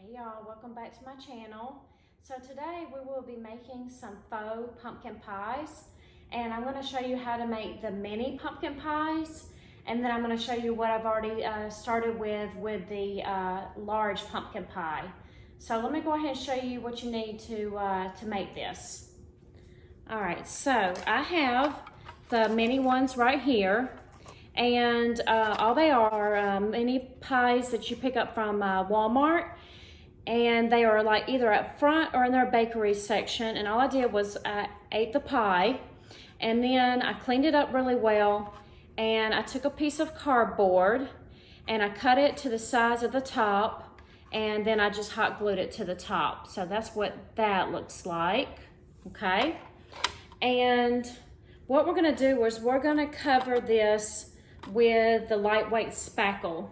Hey y'all, welcome back to my channel. So today we will be making some faux pumpkin pies, and I'm going to show you how to make the mini pumpkin pies, and then I'm going to show you what I've already started with the large pumpkin pie. So let me go ahead and show you what you need to make this. All right, so I have the mini ones right here. And all they are mini pies that you pick up from Walmart, and they are like either up front or in their bakery section. And all I did was I ate the pie, and then I cleaned it up really well, and I took a piece of cardboard and I cut it to the size of the top, and then I just hot glued it to the top. So that's what that looks like. Okay, and what we're going to do is we're going to cover this with the lightweight spackle.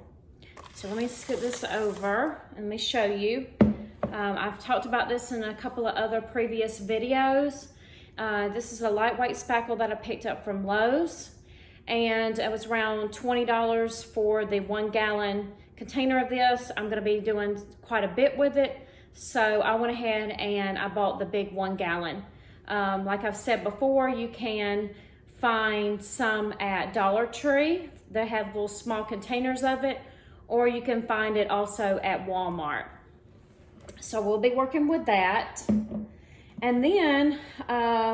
So let me scoot this over and let me show you. I've talked about this in a couple of other previous videos. This is a lightweight spackle that I picked up from Lowe's, and it was around $20 for the 1 gallon container of this. I'm going to be doing quite a bit with it, so I went ahead and I bought the big 1 gallon. Like I've said before, you can find some at Dollar Tree. They have little small containers of it, or you can find it also at Walmart. So we'll be working with that. And then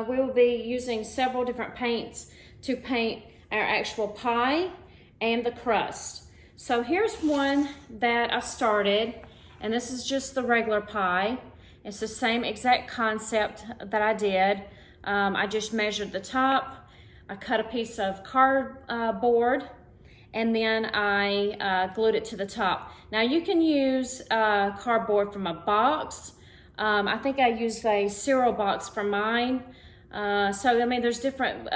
we will be using several different paints to paint our actual pie and the crust. So here's one that I started, and this is just the regular pie. It's the same exact concept that I did. I just measured the top. I cut a piece of cardboard, and then I glued it to the top. Now you can use cardboard from a box. I think I used a cereal box for mine. So I mean, there's different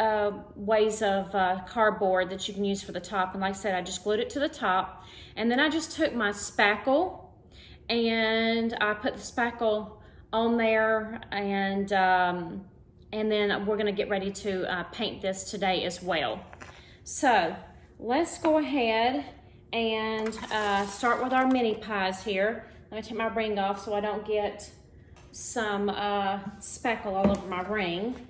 ways of cardboard that you can use for the top. And like I said, I just glued it to the top. And then I just took my spackle and I put the spackle on there, and then we're gonna get ready to paint this today as well. So let's go ahead and start with our mini pies here. Let me take my ring off so I don't get some spackle all over my ring.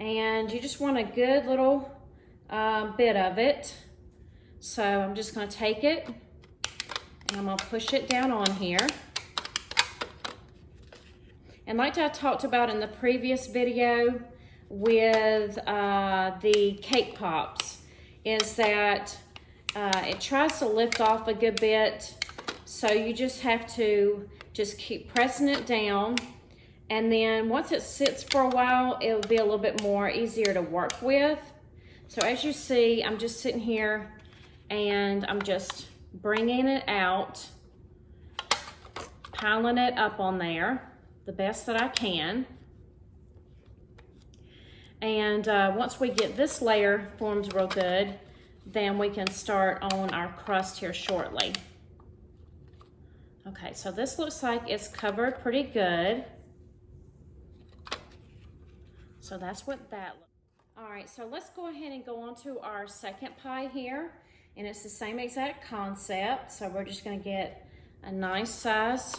And you just want a good little bit of it. So I'm just gonna take it and I'm gonna push it down on here. And like I talked about in the previous video with the cake pops, is that it tries to lift off a good bit. So you just have to just keep pressing it down. And then once it sits for a while, it'll be a little bit more easier to work with. So as you see, I'm just sitting here and I'm just bringing it out, piling it up on there the best that I can. And once we get this layer formed real good, then we can start on our crust here shortly. Okay, so this looks like it's covered pretty good. So that's what that looks like. All right, so let's go ahead and go on to our second pie here. And it's the same exact concept. So we're just gonna get a nice size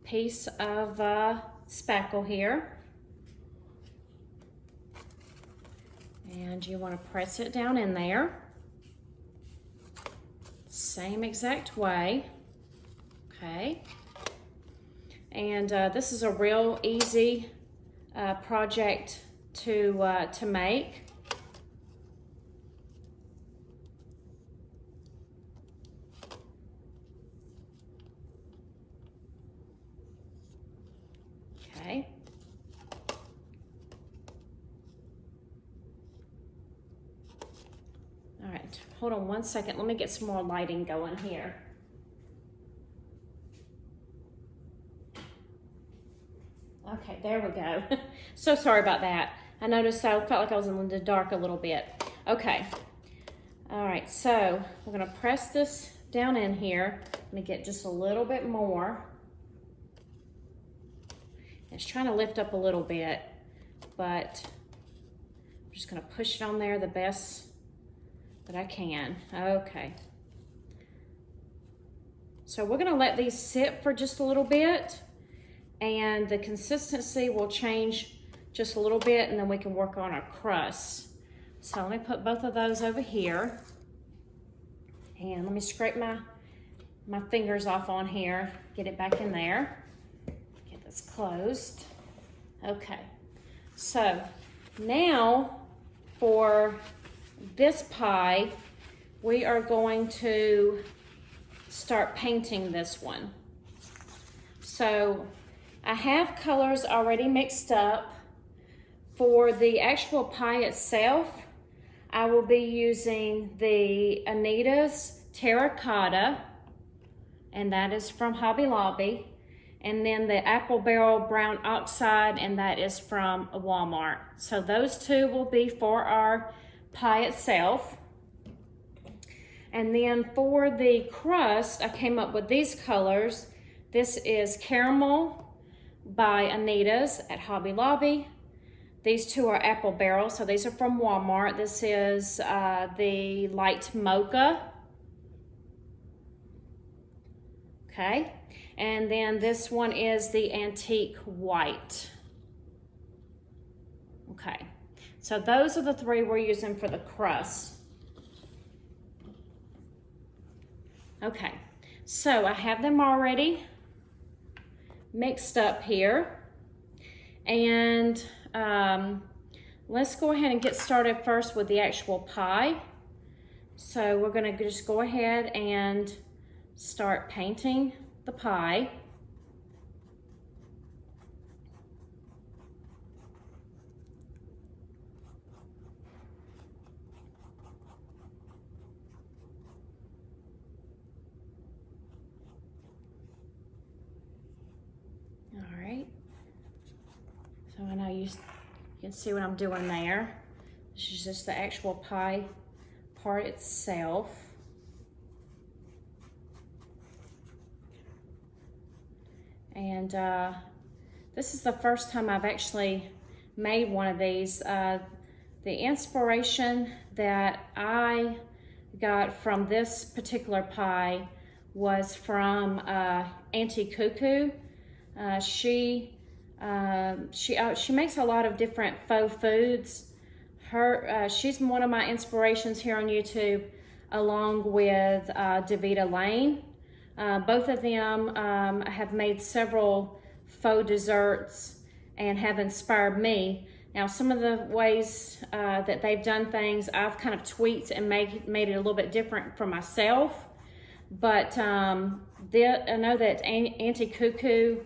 piece of spackle here. And you want to press it down in there. Same exact way. Okay. And this is a real easy project to make. Okay. All right, hold on one second. Let me get some more lighting going here. Okay, there we go. So sorry about that. I noticed I felt like I was in the dark a little bit. Okay. All right, so we're gonna press this down in here. Let me get just a little bit more. It's trying to lift up a little bit, but I'm just gonna push it on there the best that I can. Okay. So we're gonna let these sit for just a little bit, and the consistency will change just a little bit, and then we can work on our crust. So let me put both of those over here, and let me scrape my fingers off on here, get it back in there, get this closed. Okay, so now for this pie, we are going to start painting this one. So I have colors already mixed up. For the actual pie itself, I will be using the Anita's Terracotta, and that is from Hobby Lobby, and then the Apple Barrel Brown Oxide, and that is from Walmart. So those two will be for our pie itself. And then for the crust, I came up with these colors. This is Caramel by Anita's at Hobby Lobby. These two are Apple Barrel, so these are from Walmart. This is the Light Mocha. Okay, and then this one is the Antique White. Okay, so those are the three we're using for the crust. Okay, so I have them already mixed up here, and let's go ahead and get started first with the actual pie. So we're gonna just go ahead and start painting the pie. All right, so I know you can see what I'm doing there. This is just the actual pie part itself. And this is the first time I've actually made one of these. The inspiration that I got from this particular pie was from Auntie Cuckoo. She makes a lot of different faux foods. She's one of my inspirations here on YouTube, along with Davita Lane. Both of them have made several faux desserts and have inspired me. Now, some of the ways that they've done things, I've kind of tweaked and made it a little bit different for myself. But I know that Auntie Cuckoo,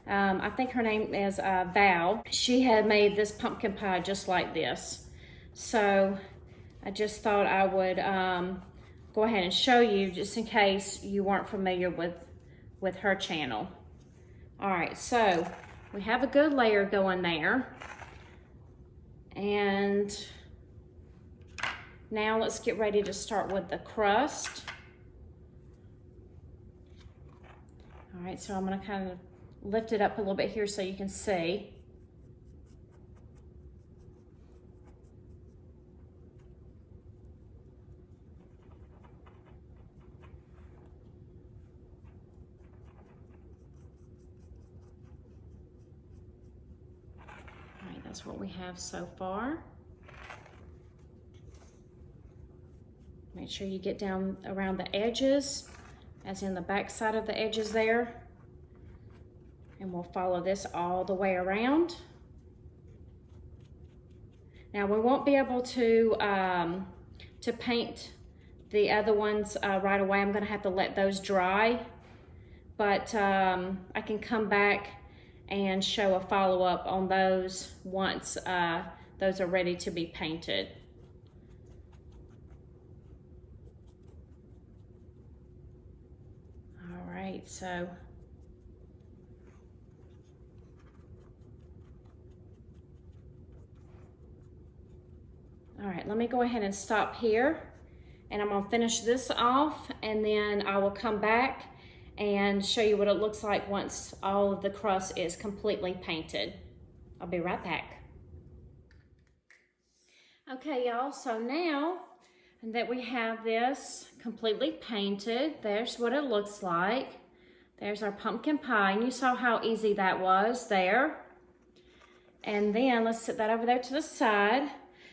I think her name is Val, she had made this pumpkin pie just like this. So I just thought I would go ahead and show you, just in case you weren't familiar with her channel. All right, so we have a good layer going there. And now let's get ready to start with the crust. All right, so I'm gonna kind of lift it up a little bit here so you can see. That's what we have so far. Make sure you get down around the edges, as in the back side of the edges there. And we'll follow this all the way around. Now we won't be able to paint the other ones right away. I'm gonna have to let those dry, but I can come back and show a follow-up on those once those are ready to be painted. All right, so all right, let me go ahead and stop here, and I'm gonna finish this off, and then I will come back and show you what it looks like once all of the crust is completely painted. I'll be right back. Okay, y'all, so now And that we have this completely painted. There's what it looks like. There's our pumpkin pie, and you saw how easy that was there. And then let's set that over there to the side.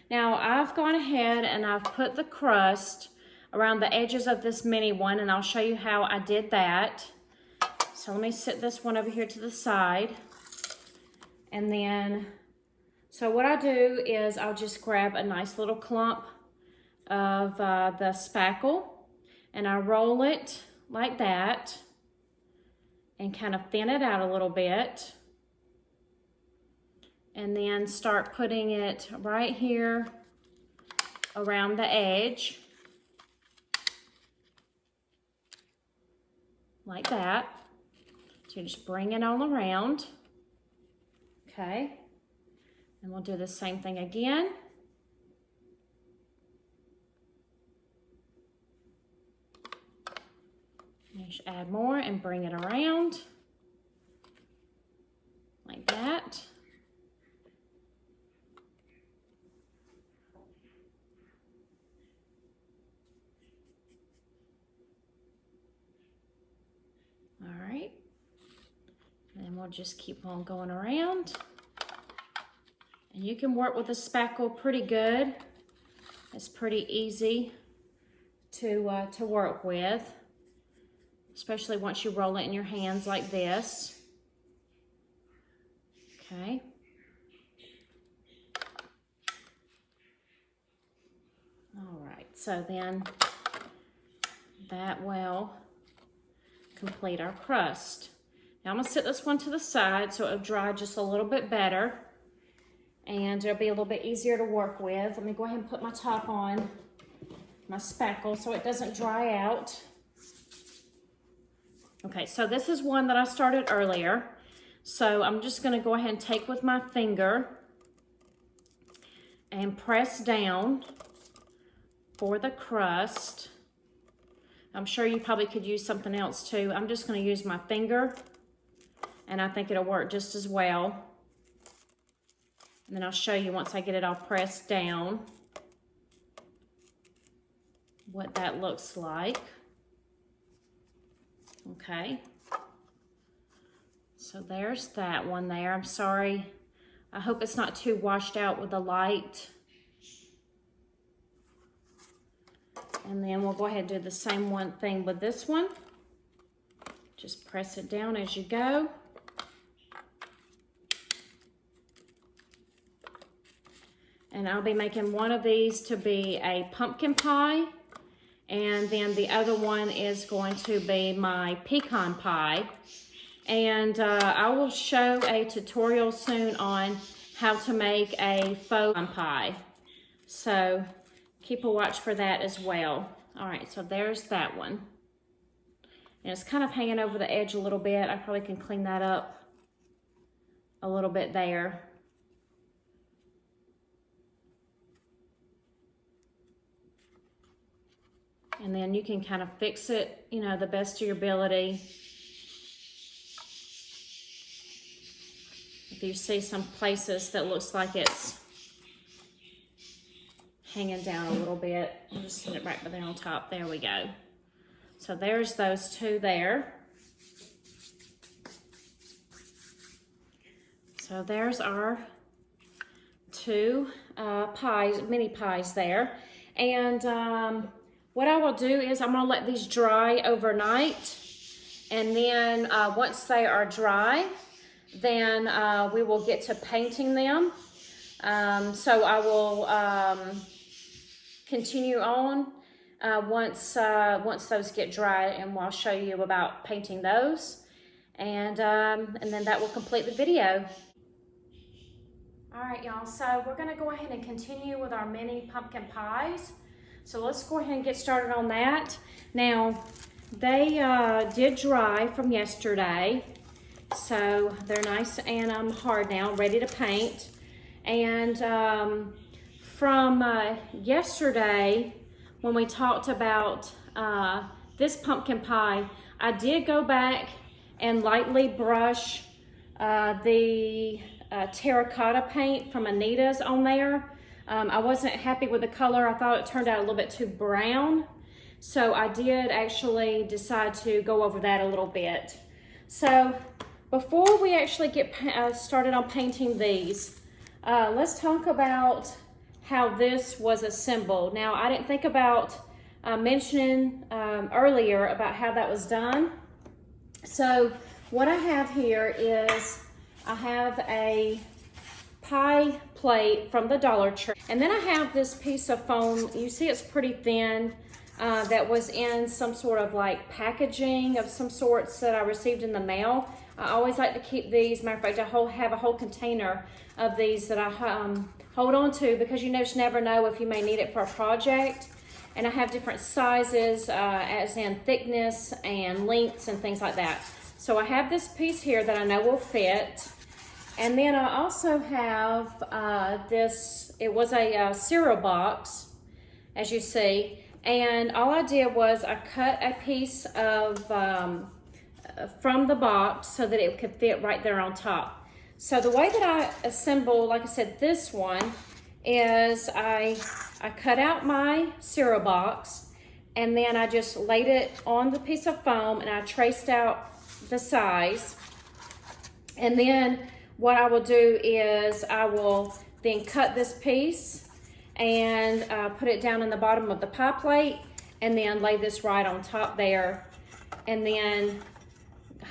Now I've gone ahead and I've put the crust around the edges of this mini one, and I'll show you how I did that. So let me set this one over here to the side. And then, so what I do is I'll just grab a nice little clump of the spackle, and I roll it like that and kind of thin it out a little bit. And then start putting it right here around the edge, like that. So you just bring it all around, okay? And we'll do the same thing again. Just add more and bring it around, like that. All right, and we'll just keep on going around. And you can work with the spackle pretty good. It's pretty easy to work with, especially once you roll it in your hands like this. Okay. All right, so then that will complete our crust. Now I'm gonna set this one to the side so it'll dry just a little bit better and it'll be a little bit easier to work with. Let me go ahead and put my top on my spackle so it doesn't dry out. Okay, so this is one that I started earlier. So I'm just gonna go ahead and take with my finger and press down for the crust. I'm sure you probably could use something else too. I'm just gonna use my finger and I think it'll work just as well. And then I'll show you once I get it all pressed down what that looks like. Okay. So there's that one there. I'm sorry. I hope it's not too washed out with the light. And then we'll go ahead and do the same one thing with this one. Just press it down as you go. And I'll be making one of these to be a pumpkin pie. And then the other one is going to be my pecan pie. And I will show a tutorial soon on how to make a faux pie. So keep a watch for that as well. All right, so there's that one. And it's kind of hanging over the edge a little bit. I probably can clean that up a little bit there. And then you can kind of fix it, you know, the best of your ability. If you see some places that looks like it's hanging down a little bit, I'll just set it right there on top. There we go. So there's those two there. So there's our two pies, mini pies there. And what I will do is I'm gonna let these dry overnight. And then once they are dry, then we will get to painting them. So I will continue on once those get dry, and I'll show you about painting those. And then that will complete the video. All right, y'all, so we're gonna go ahead and continue with our mini pumpkin pies. So let's go ahead and get started on that. Now, they did dry from yesterday, so they're nice and hard now, ready to paint. And from yesterday, when we talked about this pumpkin pie, I did go back and lightly brush the terracotta paint from Anita's on there. I wasn't happy with the color. I thought it turned out a little bit too brown. So I did actually decide to go over that a little bit. So before we actually get started on painting these, let's talk about how this was assembled. Now, I didn't think about mentioning earlier about how that was done. So what I have here is I have a pie plate from the Dollar Tree, and then I have this piece of foam. You see it's pretty thin, that was in some sort of like packaging of some sorts that I received in the mail. I always like to keep these. Matter of fact, I have a whole container of these that I hold on to, because you just never know if you may need it for a project. And I have different sizes, as in thickness and lengths and things like that. So I have this piece here that I know will fit. And then I also have this, it was a cereal box, as you see. And all I did was I cut a piece of, from the box so that it could fit right there on top. So the way that I assemble, like I said, this one is I cut out my cereal box, and then I just laid it on the piece of foam, and I traced out the size. And then what I will do is I will then cut this piece and put it down in the bottom of the pie plate, and then lay this right on top there. And then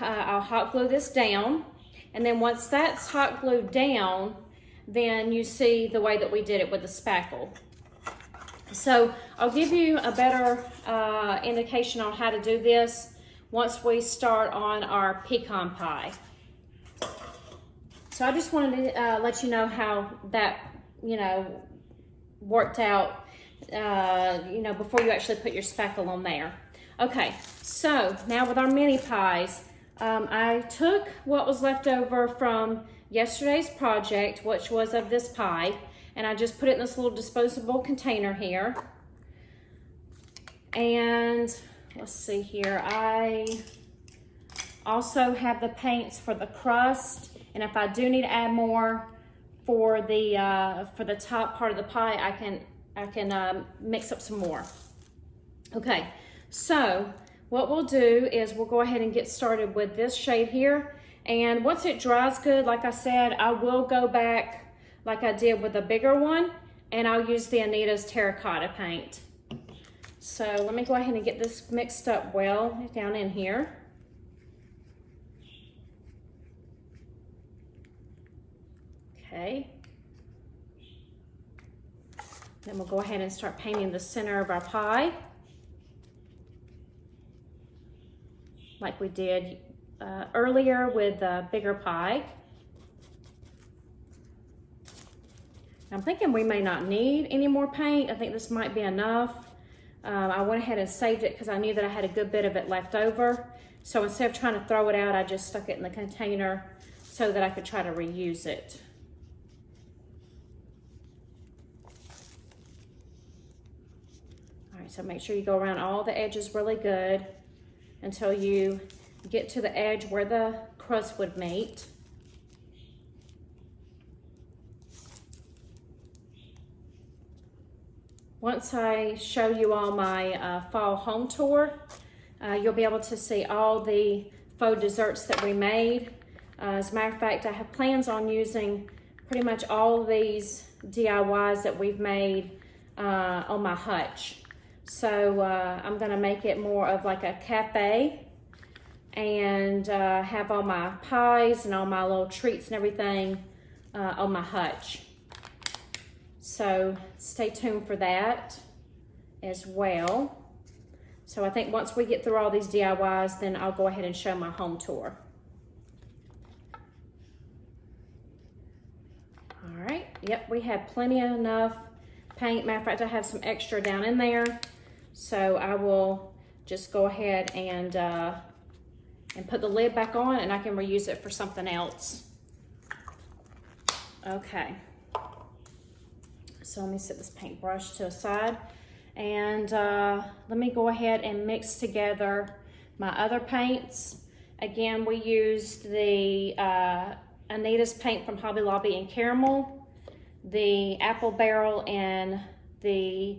I'll hot glue this down. And then once that's hot glued down, then you see the way that we did it with the spackle. So I'll give you a better indication on how to do this once we start on our pecan pie. So I just wanted to let you know how that, worked out, before you actually put your spackle on there. Okay, so now with our mini pies, I took what was left over from yesterday's project, which was of this pie, and I just put it in this little disposable container here. And let's see here, I also have the paints for the crust, and if I do need to add more for the top part of the pie, I can mix up some more. Okay, so what we'll do is we'll go ahead and get started with this shade here. And once it dries good, like I said, I will go back like I did with the bigger one, and I'll use the Anita's terracotta paint. So let me go ahead and get this mixed up well down in here. Okay. Then we'll go ahead and start painting the center of our pie, like we did earlier with the bigger pie. I'm thinking we may not need any more paint. I think this might be enough. I went ahead and saved it because I knew that I had a good bit of it left over. So instead of trying to throw it out, I just stuck it in the container so that I could try to reuse it. All right, so make sure you go around all the edges really good until you get to the edge where the crust would meet. Once I show you all my fall home tour, you'll be able to see all the faux desserts that we made. As a matter of fact, I have plans on using pretty much all of these DIYs that we've made on my hutch. So I'm gonna make it more of like a cafe, and have all my pies and all my little treats and everything on my hutch. So stay tuned for that as well. So I think once we get through all these DIYs, then I'll go ahead and show my home tour. All right, yep, we have plenty enough paint. Matter of fact, I have some extra down in there. So I will just go ahead and put the lid back on, and I can reuse it for something else. Okay. So let me set this paintbrush to the side, and let me go ahead and mix together my other paints. Again, we used the Anita's paint from Hobby Lobby in caramel. the apple barrel and the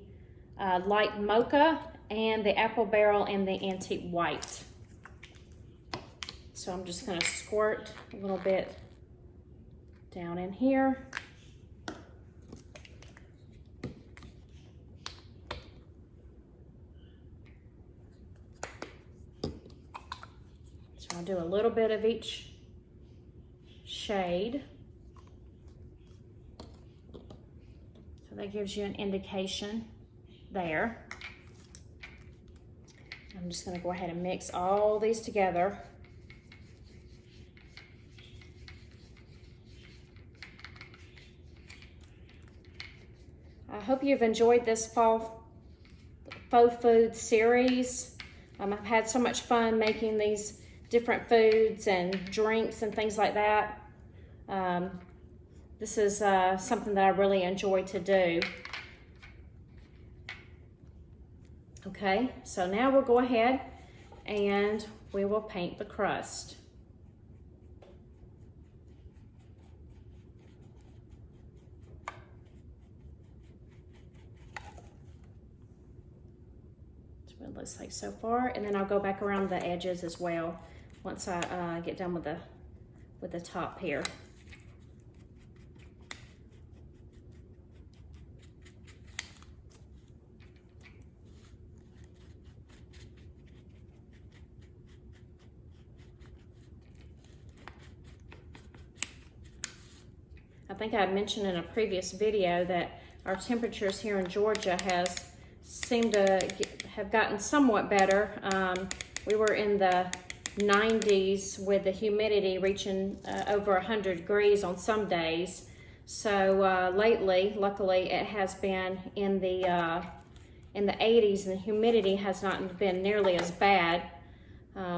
light mocha, and the apple barrel and the antique white. So I'm just gonna squirt a little bit down in here. So I'll do a little bit of each shade. So that gives you an indication there. I'm just gonna go ahead and mix all these together. I hope you've enjoyed this fall faux food series. I've had so much fun making these different foods and drinks and things like that. This is something that I really enjoy to do. Okay, so now we'll go ahead and we will paint the crust. That's what it looks like so far, and then I'll go back around the edges as well once I get done with the top here. I think I mentioned in a previous video that our temperatures here in Georgia seemed to have gotten somewhat better. We were in the 90s with the humidity reaching over 100 degrees on some days. So lately, luckily, it has been in the 80s, and the humidity has not been nearly as bad.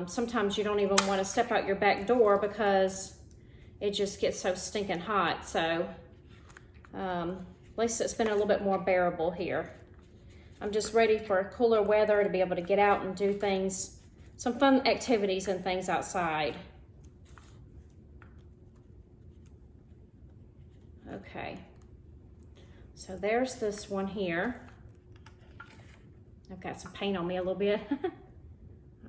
Sometimes you don't even want to step out your back door because it just gets so stinking hot. So at least it's been a little bit more bearable here. I'm just ready for cooler weather to be able to get out and do things, some fun activities and things outside. Okay, so there's this one here. I've got some paint on me a little bit. All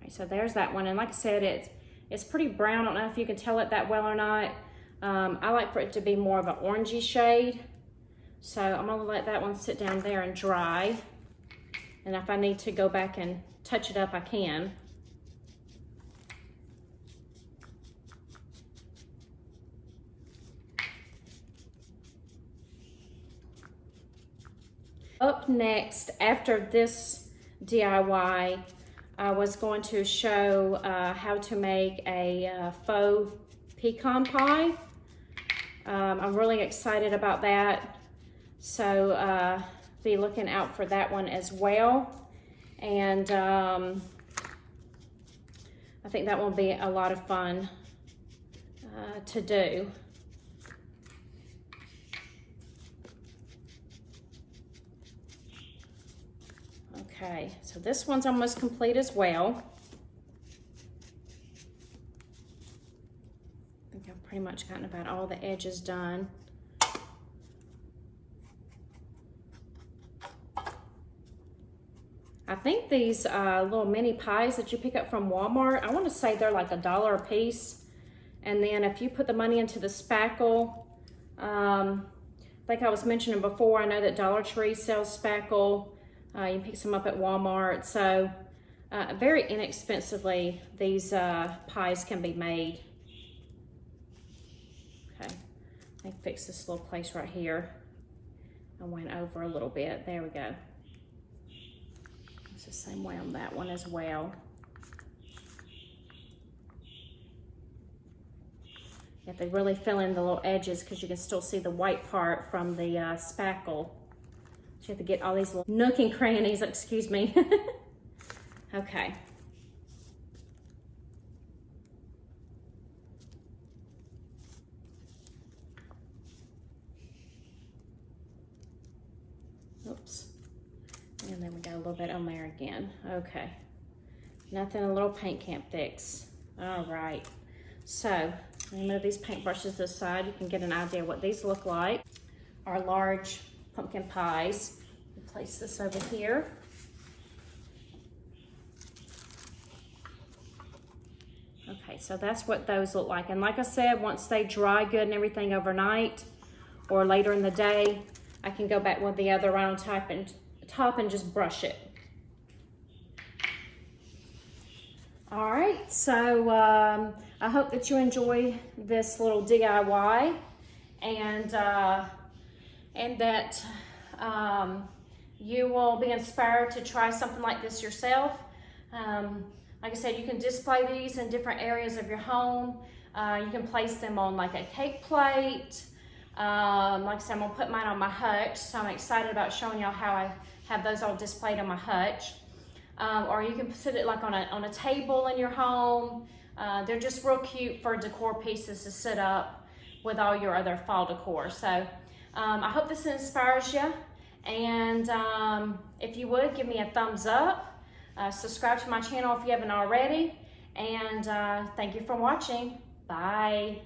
right, so there's that one, and like I said, it's pretty brown. I don't know if you can tell it that well or not. I like for it to be more of an orangey shade. So I'm gonna let that one sit down there and dry. And if I need to go back and touch it up, I can. Up next, after this DIY, I was going to show how to make a faux pecan pie. I'm really excited about that. So be looking out for that one as well. And I think that will be a lot of fun to do. Okay, so this one's almost complete as well. I think I've pretty much gotten about all the edges done. I think these little mini pies that you pick up from Walmart, I want to say they're like $1 a piece. And then if you put the money into the spackle, like I was mentioning before, I know that Dollar Tree sells spackle. You can pick some up at Walmart. So very inexpensively, these pies can be made. Okay, let me fix this little place right here. I went over a little bit. There we go. It's the same way on that one as well. You have to really fill in the little edges because you can still see the white part from the spackle. So you have to get all these little nook and crannies, excuse me. Okay. Oops. And then we got a little bit on there again. Okay. Nothing a little paint can't fix. All right. So, I'm gonna move these paint brushes to the side. You can get an idea what these look like. our large pumpkin pies. Place this over here. Okay, so that's what those look like. And like I said, once they dry good and everything overnight or later in the day, I can go back with the other round top and just brush it. All right, so I hope that you enjoy this little DIY and that you will be inspired to try something like this yourself. Like I said, you can display these in different areas of your home. You can place them on like a cake plate. Like I said, I'm gonna put mine on my hutch, so I'm excited about showing y'all how I have those all displayed on my hutch. Or you can put it like on a table in your home. They're just real cute for decor pieces to sit up with all your other fall decor. So I hope this inspires you. And if you would, give me a thumbs up. Subscribe to my channel if you haven't already. And thank you for watching. Bye.